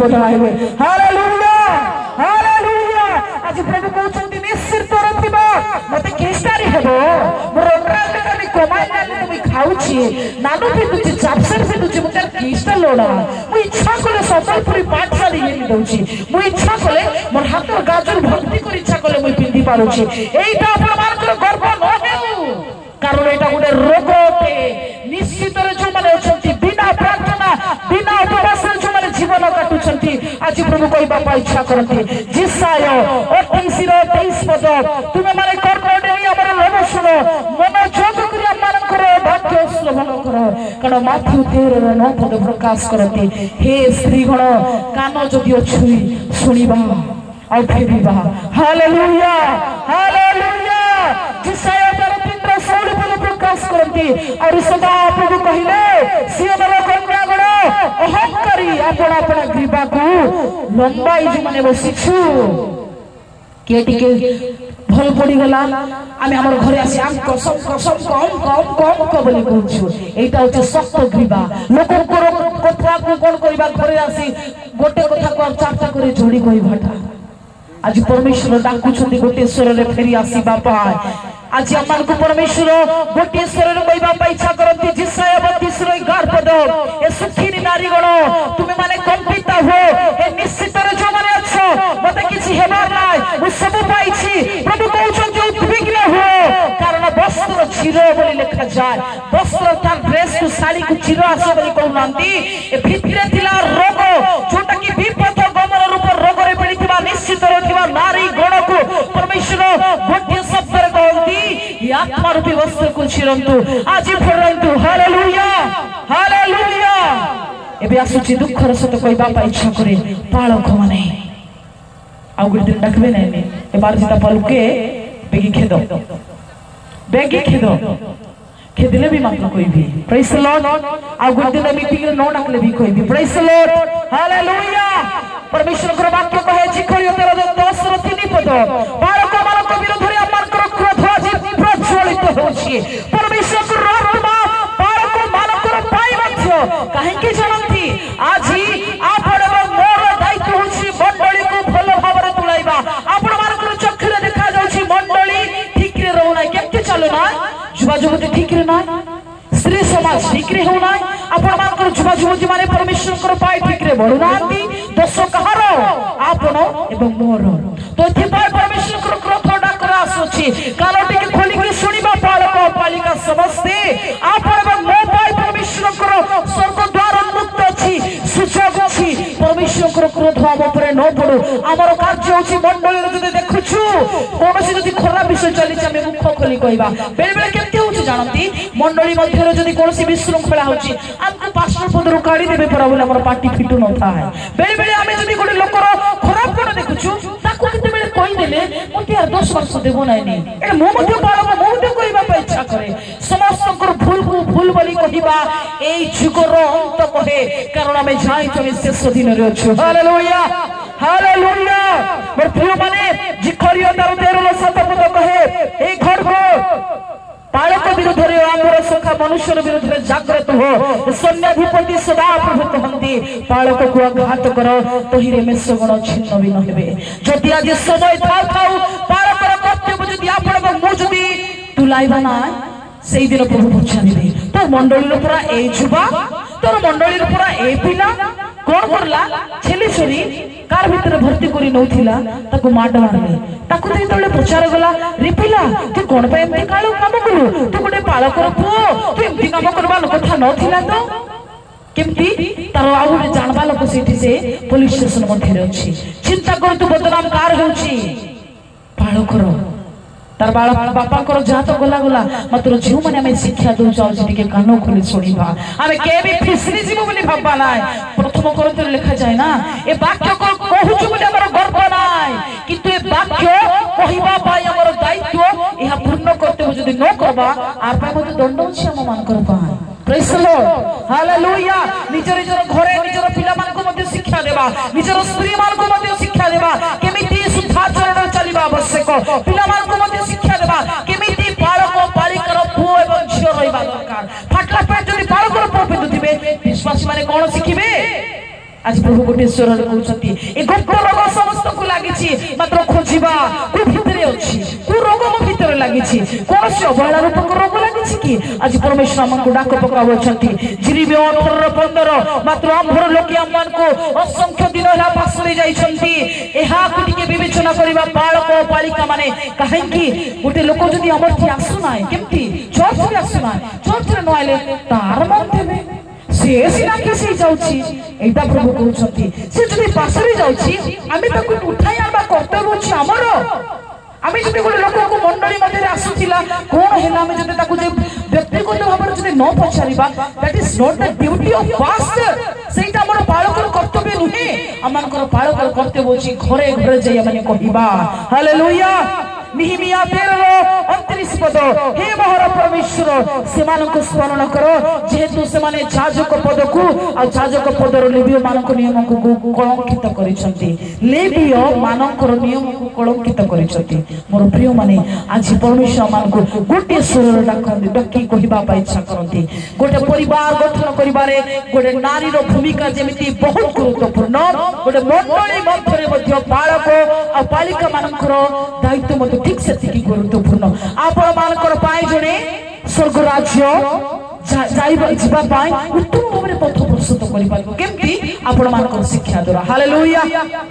बदलाइबे। Hallelujah hallelujah. आज प्रभु कहउछन्ती निश्चित रथिबा मते केस्टारी हेबो मोर ओकराले कनी कमाई नाले तुमी खाउछि नानु पितुछि चापसर पितुछि मते केस्टा लोडा मु इच्छा कोले सतलपुरी पाठशाली हेली दउछि मु इच्छा कोले मोर हातर गाजर भक्ति कर इच्छा कोले मु पिंदी पारुछि एइटा आपण मानकर गर्व न हेउ कारण एटा गुडे रोग अटे निश्चित रे जो माने अछंती बिना प्रार्थना बिना उपवास जो माने जीवन काटुछंती आज प्रभु कहबा पा इच्छा करती जिसाय 28 रो 23 पद तुमे माने कर्णडे हमर लोभ सुनो मनोजोग करी मान करो वाक्य श्रवण करो कारण माथ्यू 13 रो 9 पद प्रकाश करती हे स्त्री गण कान जदि अछुई सुनिबा और फेरिबा। Hallelujah hallelujah. जिसाय 13 16 पद प्रकाश करती और सदा प्रभु कहिले सियोनर कन्या गण अहंकारी आपण आपण ग्रीवा को लंबाई जो माने बसिछु के टिके भल पड़ी गला आमे हमर घरे आसी आम कसम कसम कम कम कम क बोली कहछु एटा होचे सत्य ग्रीवा लोक कथा को कोन करिबा घरे आसी गोटे कथा को चारटा करे जोड़ी कहि भाटा आज परमेश्वर डाकुछंती गोटे स्वर रे फेरी आसी बापा आज अमान को परमेश्वर गोटे स्वर रे कहबा पा इच्छा करंती जिसाय 32 रो 11 पद ए सुखीनी नारी गण तुमे माने कंपित हो ए निश्चित रे जो माने अछो मते किछि हेबार नाय मु सब पाइछि प्रभु कहउछंती उद्विग्न हो कारण वस्त्र चिरो बोली लिखा जाय वस्त्र तार ड्रेस को साड़ी को चिरो आसो बोली कहउनांती ए भितरे थिला रोग जोटा कि विपद गमन रूप रोग रे पीड़ितबा निश्चित रे थिबा नारी गण को परमेश्वर गोटे शब्द रे कहउती आत्मा रूपी वस्त्र को चिरंतु आज फेरंतु। Hallelujah hallelujah. एबे आसुची दुखर सत कहबा पा इच्छा करे पाळक माने आ गुड दिन डाकबे नै ने ए बार जिता पलके बेगी खेदो खेदिले भी मात्र कोई भी प्रेज द लॉर्ड आ गुड दिन मीटिंग रे नो डाकले भी कोई भी प्रेज द लॉर्ड। हालेलुया। परमेश्वर को वाक्य कहे जिखरियो 13 रो 3 पद पाळक मानक विरोध रे अमानकर क्रोध आज प्रज्वलित होछि परमेश्वर को आत्मा पाळक मानकर पाई मध्य काहे कि जानंती आज आपण मोर दायित्व होछि मंडली को भलो भाबरे तुलाइबा आपण मानकर चक्षुरे देखा जाउछि मंडली ठीक रे रहउना केते चलना जुवा जुवती ठीक रे ना स्त्री समाज ठीक रे होना आपण मानकर जुवा जुवती माने परमेश्वर को पाई ठीक रे बढुनांती दोष कहार आपण एवं मोर तो थिपाय परमेश्वर को क्रोध डाकर आसुछि कालोटी के खोली के सुनिबा पालक पालिका समस्ते आपण एवं मो पाई परमेश्वर को स्वर्ग द्वार उन्मुक्त अछि सुजोग अछि परमेश्वर को क्रोध हम ऊपर न पड़ो हमर कार्य अछि मंडली रे जदि देखुछु कोनोसी जदि खराब विषय चली हम मुख खोली कहबा बेले बेले केते होछि जानंती मंडली मध्य रे जदि कोनोसी विशृंखला होछि हमको पास्टर पद रो काढी देबे पर बोले हमर पार्टी फिटु न था है बेले बेले हमें जदि गोटे लोकर खराब कोन देखुछु ताकू केते बेले कहि देले मते 10 वर्ष देबो नै नै ए मो मध्य पालक मो मध्य कहबा पे इच्छा करे समस्त भूल को भूल बोली कहबा एई जुगर अंत कहे कारण हमें जाई तो शेष दिन रे अछु। Hallelujah hallelujah. मोर प्रिय माने जिखरियो 13 रो 7 पद कहे ए घर को पालक विरुद्ध रे आमर सखा मनुष्य विरुद्ध रे जागृत हो सैन्याधिपति सदा प्रभु कहंती पालक को आघात करो तहिरे में सगुण छिन्न भी न हेबे जदि आज समय थाउ पालक कर्तव्य जदि आपण मु जदि तुलाइबा ना सेई दिन प्रभु पछानिबे तो मंडली रो पूरा ए जुबा तोर मंडली रो पूरा ए पिला कोन करला छेली छरी कार भीतर भर्ती करी नउथिला ताको माड मारले ताको दे तळे प्रचार गला रे पिला तू कोन पे एमती काळो काम करू तू गोटे पालक रो पुओ तू एमती काम करबा कथा नथिला तो केमती तार आउ गोटे जानबा लोक सेठी से पुलिस स्टेशन मध्ये रे अछि चिंता कर तू बदनाम कार होछि पालक रो तार बापा को जा तो गला गला मात्र झिउ माने हमें शिक्षा दउ जाउ जे के कानो खोली सुनिबा हमें के भी फिसरी जीव बोली भाबा नाय प्रथम करते लिखा जाय ना ए वाक्य को कहूछु बोली हमर गर्व नाय किंतु ए वाक्य कहिबा पाई हमर दायित्व एहा पूर्ण करते हो जदि न करबा आर पाए मते दंड अछि हम मान कर पाए। Praise the Lord hallelujah. निजर निजर घरे निजर पिला मान को मते शिक्षा देबा निजर स्त्री मान को मते शिक्षा देबा केमिति सुधाचरण चलिबा आवश्यक पिला मान को मते शिक्षा देबा केमिति पालक पालिकर पुओ एवं झियो रहिबा दरकार फाटला पेट जदि पालकर पुओ पिंदुथिबे विश्वासी माने कोन शिखिबे आज प्रभु गोटे स्वर कहते ए गुप्त रोग समस्त को लगी मात्र खोजा को भितर अच्छी को रोग मो भितर लगी कौन से अवहेला रूपक रोग लगी कि आज परमेश्वर आमको डाक पकाउछंती जिरिबे 18-15 मात्र आंभर लोके आमन को असंख्य दिन होला पासरे जाइछंती एहा को टिके विवेचना करबा बालक बालिका माने काहेकि गोटे लोक जदी हमर थी आसु नाय केमती चर्च रे आसु नाय चर्च रे नआले तार मन देबे से सिना किसी जाउची एटा प्रभु कहउछंती से जदी पासरे जाउची आमे ताको उठाई आबा कर्तव्य अछि हमर आमे जदी गोटे लोक को मंडली मध्ये आसुथिला कोन हेला आमे जदी ताको जे व्यक्तिगत भाବରେ जदी न पछारिबा that is not the duty of pastor सेटा हमर बालकर कर्तव्य नुहे हमनकर बालकर कर्तव्य अछि घरे घरे जाय माने कहिबा हालेलुया निहिमिया 13:29 पद हे महार परमेश्वर सेमानको स्मरण करो जेहेतु सेमाने जाजक पद को आ जाजक पदर लेवियो मानक नियम को कलंकित करिसंती लेवियो मानकर नियम को कलंकित करिसंती मोर प्रिय माने आज परमेश्वर मानको गोटे सुरर डाकंती डकी कहिबा पा इच्छा करंती गोटे परिवार गठन करिबारे गोटे नारी रो भूमिका जेमिति बहुत गुरुत्वपूर्ण गोटे मंडली मध्यरे मध्य बालक आ बालिका मानकर दायित्व मत ठीक से गुरुत्वपूर्ण आपण मानकर पाए जणे स्वर्ग राज्य जीवा पाए उत्तम भाव पथ प्रस्तुत कर केमती आपण मानकर शिक्षा द्वारा हालेलुया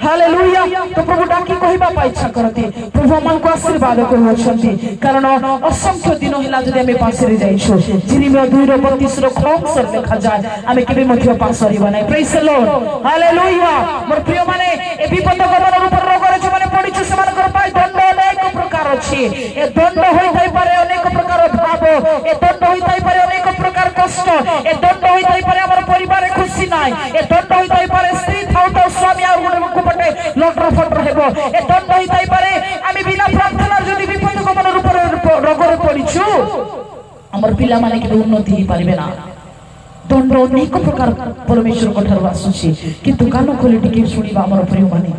हालेलुया तो प्रभु डाकी कहबा पा इच्छा करते प्रभु मन को आशीर्वाद करूछंती कारण असंख्य दिन होला जदि हमें पास रे जाइछो जिरिमिया 2:32 रो खंसर देखा जाए हमें केबे मध्य पास हरिबा नै प्रेज द लॉर्ड हालेलुया मोर प्रिय माने ए विपद गमन ऊपर रोग रे जो माने पडिछ से मानकर पाए दंड अनेक प्रकार अछि ए दंड होई थाई पारे अनेक प्रकार भाव ए दंड होई थाई पारे अनेक प्रकार कष्ट ए दंड होई थाई पारे हमर परिवार खुशी नाय ए दंड होई थाई पारे स्त्री थाउ तो स्वामी आ गुण को पटे लटर फटर हेबो ए दंड होई थाई पारे आमी बिना प्रार्थना जदि विपद गमन ऊपर रोग रे पडिछु हमर पिला माने के उन्नति ही पारिबे ना दंड अनेक प्रकार परमेश्वर कठर आसुछि किंतु कान खोली टिके सुनिबा हमर प्रिय माने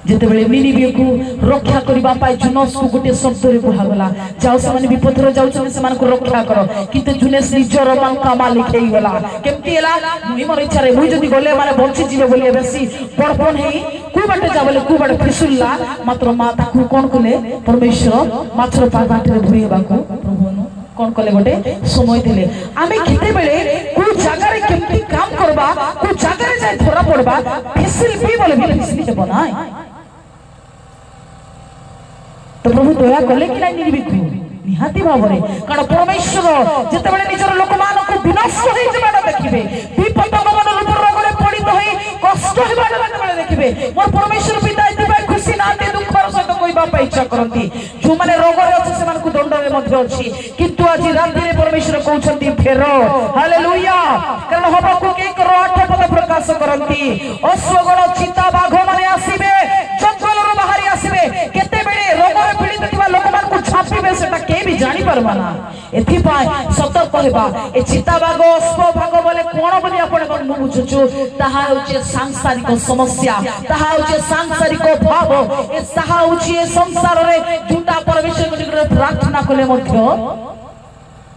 जेते बेले निनिबे को रक्षा करबा पाई जुनस को गोटे शब्द रे कहा गला जाओ से माने विपद रे जाउ छन से मान को रक्षा करो किंतु जुनेस निजर मांका मालिक हेई गला केमती एला मुई मोर इच्छा रे मुई जदी गले माने बंची जीवे बोले बेसी पड़पन हेई को बाटे जा बोले को बाटे फिसुल्ला मात्र मा ताकू कोन कले परमेश्वर मात्र पागाट रे भुरिबा को प्रभु कौन कले गोटे समय दिले आमे केते बेले को जगह रे केमती काम करबा को जगह रे जाय धरा पड़बा फिसिल भी बोले भी फिसिल हेबो ना तो प्रभु दया कले कि नहीं निर्विघ्न निहाती भावरे कारण परमेश्वर जते बेले निजर लोक मान को विनाश होई जबाडा देखिबे विपद गमन रूप रोग रे पीड़ित होई कष्ट हेबाडा बेले देखिबे मोर परमेश्वर पिता एतिबा खुशी नाते दुखर सहित कहबा पा इच्छा करंती जो माने रोग रे अछि से मान को दंड रे मध्य अछि किंतु आज राति रे परमेश्वर कहउछंती फेरो हालेलुया कारण हबा को 1:8 पद प्रकाश करंती अश्वगण चिता बाघ माने आसीबे जंगल रो बाहरी आसीबे केते बेले रोग रे पीड़ित थिबा लोक मान को छापीबे सेटा के भी जानि परबाना एथि पाए सतर्क हेबा ए चिता बाघ अश्व बाघ बोले कोन बोली आपण कोन बुझुछु ताहा होचे सांसारिक समस्या ताहा होचे सांसारिक भाव ए ताहा होचे संसार रे जुटा परमेश्वर को प्रार्थना कले मध्य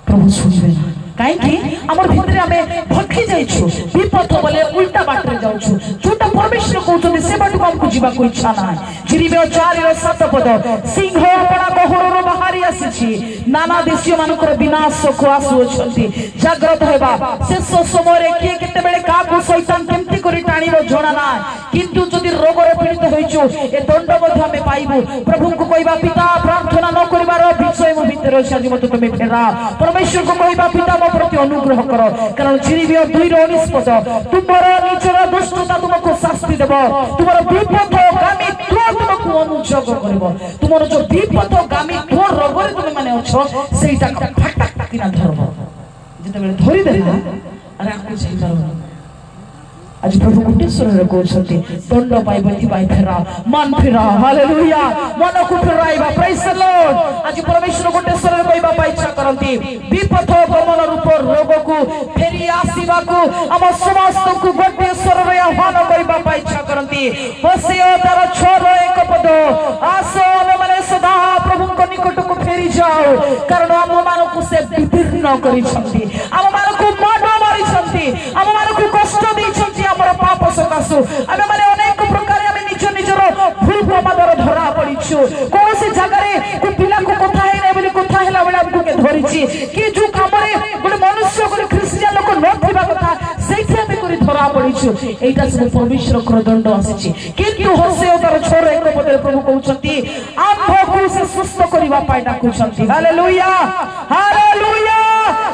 प्रभु सुनिबे ना काहे कि हमर भितरे हमें भटकी जाइछु विपद बोले उल्टा बाट रे जाउछु जोटा परमेश्वर कहउछन से बाट हमको जीवा को इच्छा ना जिरिबे 4:7 पद सिंह अपना गहर रो बाहरी आसीछि नाना देशीय मानकर विनाश को आसु अछंती जागृत हेबा शेष समय रे के केते बेले का को शैतान केमती करी टाणीबो जणा ना किंतु जदि रोग रे पीड़ित होइछु ए दंड मध्ये हमें पाइबो प्रभु को कहबा पिता प्रार्थना न करिवार विषय मो भीतर अछि मत तुमे फेरा परमेश्वर को कहबा पिता प्रति अनुग्रह करो कारण जिरिबिया 2:19 पद तुमरा निचरा दुष्टता तुमको शास्ति देबो तुमरा विपद गामी तो तुमको अनुजग करबो तुमरा जो विपद गामी तो रोग रे तुमे माने अछो सेटा फटाक किना धरबो जते बेले धरि देला अरे आकु सही करो आज प्रभु कोटेश्वर रे कहउछंती दंड पाइबो थिबा फेरा मन फेरा हालेलुया मन को फेराइबा प्रेज द लॉर्ड आज परमेश्वर कोटेश्वर रे कहबा पा इच्छा करंती विपद गमन रूप रोग को फेरी आसीबा को हम समस्त को कोटेश्वर रे आह्वान करबा पा इच्छा करंती होसियो तार 6:1 पद आसो माने सदा प्रभु को निकट को फेरी जाओ कारण हम मान को से विभिन्न करिसंती हम मान को माड मारिसंती हम मान को कष्ट दी सकाशु आमे माने अनेक प्रकार आमे निज निजर भूल प्रमादर धरा पड़िछु कौन से जगह रे को पिला को कथा है नै बोली कथा हैला बेला हमको के धरिछि कि जो काम रे गोटे मनुष्य गोटे ख्रिस्टियन लोक नथिबा कथा सेठी आमे करी धरा पड़िछु एटा सब परमेश्वर कर दंड आसीछि किंतु होसे ओकर छोर एक पदे प्रभु कहउछंती आंभको से सुस्त करिवा पाई डाकुछंती हालेलुया हालेलुया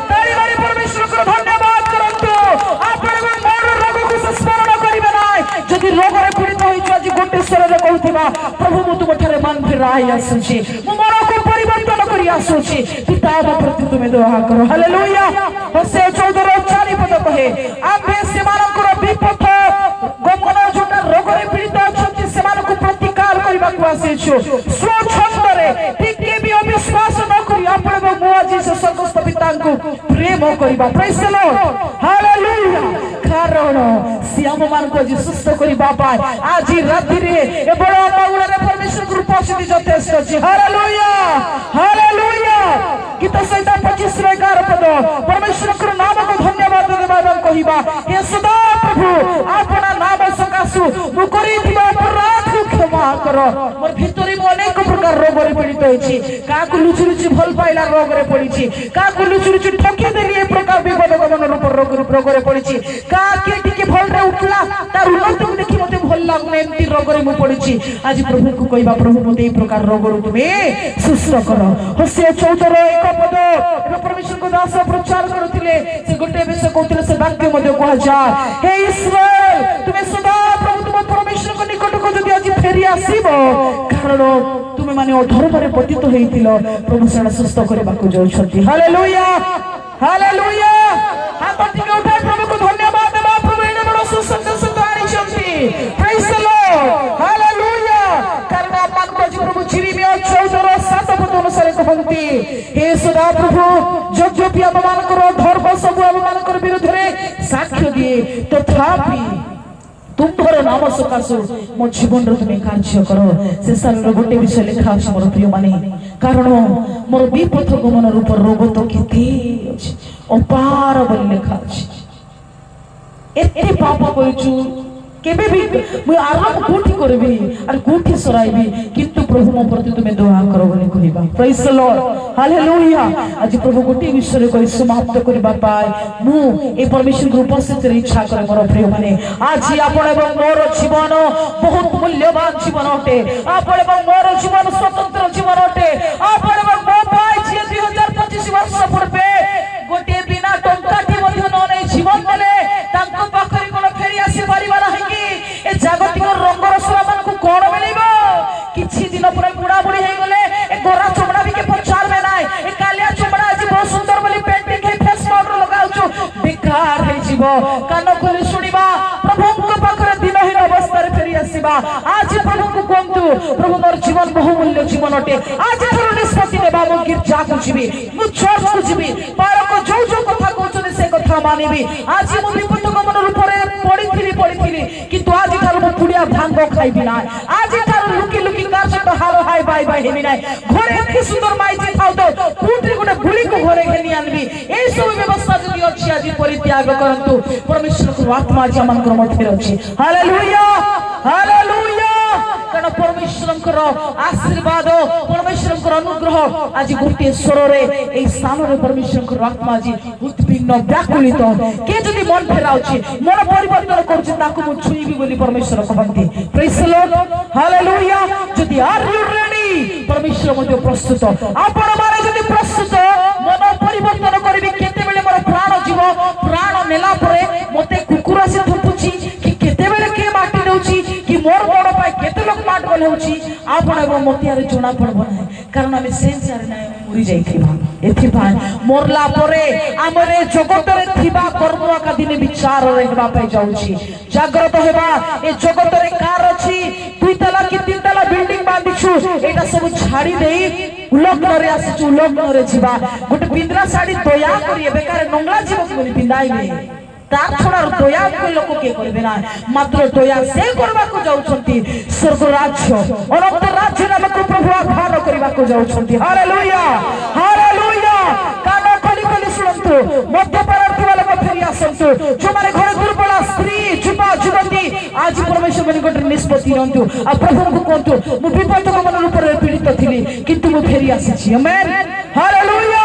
ताली मारी परमेश्वर को धन्यवाद करंतु आपण मोर रोग को स्मरण करिबे नाय जदि रोग रे पीड़ित होइछ आज गोटे स्वर रे कहउथिबा प्रभु मु तुम ठारे मन फिराई आसुछि मु मोर को परिवर्तन करी आसुछि पिता प्रति तुमे दुआ करो हालेलुया होसे 14:4 पद कहे आम्भे सेमानकर विपथ गमन जोटा रोग रे पीड़ित अछंती सेमानकु प्रतिकार करिबा को आसीछु स्वच्छंद रे टिके भी अविश्वास न करी आपण मु आज से स्वर्गस्थ पिता को प्रेम करिबा प्रेज द लॉर्ड हालेलुया कारण सियाम मान को जी सुस्त करी बाबा आज राति रे ए बड़ा बाउला रे परमेश्वर को उपस्थिति यथेष्ट अछि हालेलुया हालेलुया गीत संहिता 25:11 पद परमेश्वर को नाम को धन्यवाद देबा कहिबा हे सदा प्रभु आपना नाम सकासु मु करी दिबा अपराध को क्षमा करो मोर भितरी मो अनेक प्रकार रोग रे पीड़ित होइछि का को लुचि लुचि भल पाइला रोग रे पड़िछि का को लुचि लुचि ठकी देली ए प्रकार विपद गमन रूप रोग रे पड़िछि का के टिके भल रे उठला तार उन्नति को देखि मते भल लागने एम्ति रोग रे मु पड़िछि आज प्रभु को कहिबा प्रभु मते ए प्रकार रोग रो तुमे सुस्त करो होसे 14:1 पद ए परमेश्वर को दास प्रचार करथिले से गोटे विषय कहथिले से वाक्य मते कहा जा हे इस्राएल तुमे सदा प्रभु तुम परमेश्वर को निकट को जदि आज फेरी आसीबो कारण तुमे माने अधर्म रे पतित हेइतिलो प्रभु सेना सुस्त करबा को जाउछथि हालेलुया हालेलुया हाथ टिके उठाय प्रभु को धन्यवाद देबा प्रभु एने बड़ सुसंदेश दानी छथि प्रेज द लॉर्ड हालेलुया कारण आपन को प्रभु यिर्मयाह 14:7 पद अनुसार कहंती हे सदा प्रभु यद्यपि अपमान करो धर्म सब अपमान कर विरुद्ध रे साक्ष्य दिए तथापि तुम्हारे नाम सकाशु मो जीवन रो तुमे कार्य करो से सार गोटे विषय लिखा अछि मोर प्रिय माने कारण मोर विपथ गमन रूप रोग तो केते अछि अपार बोली लिखा अछि एते पाप करिछु केबे भी मु आरंभ कोठी करबी और कोठी सराइबी किंतु प्रभु मो प्रति तुमे दुआ करो बोली कहिबा प्रेज द लॉर्ड हालेलुया आज प्रभु गोटे विषय को समाप्त करबा पाए मु ए परमेश्वर को उपस्थित रे इच्छा करे मोर प्रिय माने आज आपण एवं मोर जीवन बहुत मूल्यवान जीवन अटे आपण एवं मोर जीवन स्वतंत्र जीवन अटे आपण एवं मो पाए 2025 वर्ष पूर्वे गोटे बिना टंकाटी मध्ये न नै जीवन देले तांको पाखरी कोन फेरी आसी परिबा नाही कि ए जागतिक रंगर समान को कोन मिलिबो किछि दिन पर बुढ़ा बुढ़ी हे गले ए गोरा चमड़ा भी के प्रचार में नाय ए कालिया चमड़ा आज बहुत सुंदर बोली पेंटिंग के फेस पाउडर लगाउछु बेकार हे जीवो कान खोली सुनिबा प्रभु को पाखरे दिनहीन अवस्था रे फेरी आसीबा आज प्रभु को कोंतु प्रभु मोर जीवन बहुमूल्य जीवन अटे आज थोर निष्पत्ति नेबा मो गिरजा को जीवी मु चर्च को जीवी पार को जो कथा कहछने से कथा मानिबी आज मु विपद गमन रूप रे पड़िथिली किंतु आज थार मु पुडिया भांग खाइबी ना आज थार लुकी कार सट हालो हाय बाय बाय हेबी ना घरे एथि सुंदर माइजी थाउ तो पुटरी गोटे गुली को घरे घेनी आनबी ए सब व्यवस्था जदि अछि आज परित्याग करंतु परमेश्वर को आत्मा आज मन कर मथे अछि हालेलुया हालेलुया कारण परमेश्वर आशीर्वाद परमेश्वर अनुग्रह आज गोटे स्वर रे ए स्थान रे परमेश्वर आत्मा आज उत्पन्न व्याकुलित के जदि मन फेराउछि मन परिवर्तन करछि ताको मु छुईबी बोली परमेश्वर कहंती प्रेज द लॉर्ड हालेलुया जदि आर यू रेडी परमेश्वर मध्ये प्रस्तुत आपण माने जदि प्रस्तुत मन परिवर्तन करबी केते बेले मोर प्राण जीव प्राण नेला परे मते कुकुरा से थपुछि कि केते बेले के माटी नउछि कि मोर बड़ पाए केते लोक माट बनउछि आपण एवं मोतियार जोना पड़बो ना कारण हम सेंसर ना मरि जाइथिबा एथि भाई मोरला परे हमरे जगत रे थिबा कर्म का दिन विचार रहबा पे जाउछि जागृत हेबा ए जगत रे कार अछि दुई तला कि तीन तला बिल्डिंग बांधिछु एटा सब छाड़ी देई उलग्न रे आसिछु उलग्न रे जीवा गोटे पिंदरा साड़ी दया करी बेकार नंगला जीव को पिंदाइबे तार छोड़ा दया को लोक के करबे ना मात्र दया से करबा को जाउछंती स्वर्ग राज्य अनंत राज्य नामक प्रभु आधार करबा को जाउछंती हालेलुया हालेलुया कान खोली खोली सुनंतु मध्य पार वाला को फेरी आसंतु जो मारे घरे दुर्बल स्त्री युवा युवती आज से गोटे निष्पत्ति नियंतु आ प्रभु को कहतु मु विपद मन रूप में पीड़ित थी किंतु मु फेरी आसी आमेन हालेलुया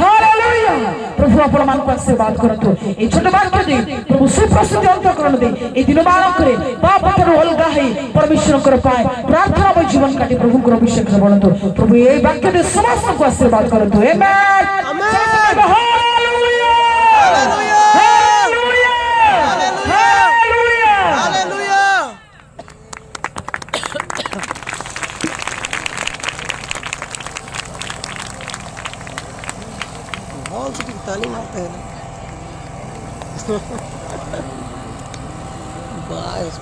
हालेलुया प्रभु आपण मान को आशीर्वाद करतु ए छोट वाक्य दे प्रभु सुप्रसिद्ध अंतकरण दे ए दिन मान करे पाप पर अलगा है परमेश्वर कर पाए प्रार्थना में जीवन काटी प्रभु को अभिषेक से बनतु प्रभु ए वाक्य दे समस्त को आशीर्वाद करतु amen amen hallelujah hallelujah hallelujah hallelujah hallelujah बहुत सी ताली मारते हैं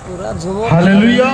पूरा झूमर हालेलुया।